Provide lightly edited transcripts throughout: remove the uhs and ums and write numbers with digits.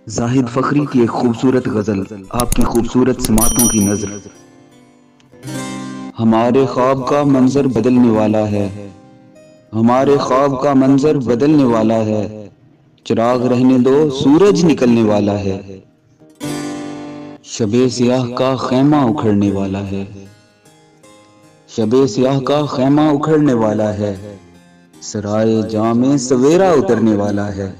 زاہد فخری کی ایک خوبصورت غزل، آپ کی خوبصورت سماعتوں کی نظر۔ ہمارے خواب کا منظر بدلنے والا ہے، ہمارے خواب کا منظر بدلنے والا ہے، چراغ رہنے دو سورج نکلنے والا ہے، شب سیاہ کا خیمہ اکھڑنے والا ہے، شب سیاہ کا خیمہ اکھڑنے والا ہے، سرائے جاں میں سویرا اترنے والا ہے۔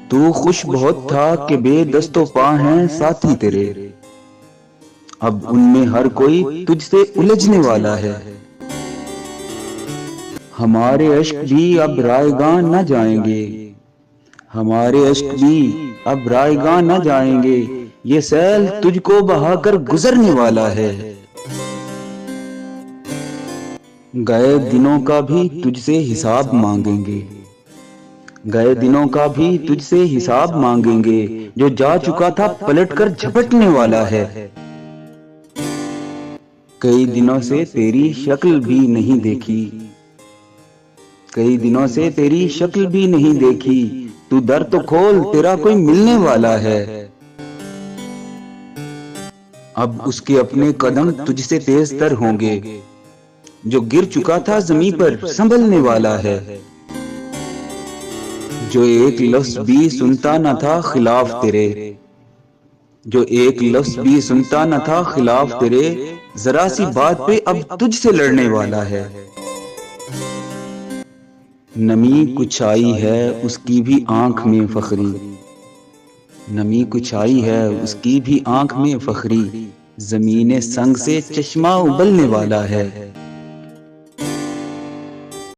تو خوش بہت تھا کہ بے دست و پا ہیں ساتھی تیرے، اب ان میں ہر کوئی تجھ سے الجھنے والا ہے۔ ہمارے اشک بھی اب رائے گاں نہ جائیں گے، ہمارے اشک بھی اب رائے گاں نہ جائیں گے، یہ سیل تجھ کو بہا کر گزرنے والا ہے۔ گئے دنوں کا بھی تجھ سے حساب مانگیں گے، گئے دنوں کا بھی تجھ سے حساب مانگیں گے، جو جا چکا تھا پلٹ کر جھپٹنے والا ہے۔ کئی دنوں سے تیری شکل بھی نہیں دیکھی، کئی دنوں سے تیری شکل بھی نہیں دیکھی، تو در تو کھول تیرا کوئی ملنے والا ہے۔ اب اس کے اپنے قدم تجھ سے تیز تر ہوں گے، جو گر چکا تھا زمین پر سنبھلنے والا ہے۔ جو ایک لفظ بھی سنتا نہ تھا خلاف تیرے، جو ایک لفظ بھی سنتا نہ تھا خلاف تیرے، ذرا سی بات پہ اب تجھ سے لڑنے والا ہے۔ نمی کچھ آئی ہے اس کی بھی آنکھ میں فخری، نمی کچھ آئی ہے اس کی بھی آنکھ میں فخری، زمین سنگ سے چشمہ ابلنے والا ہے۔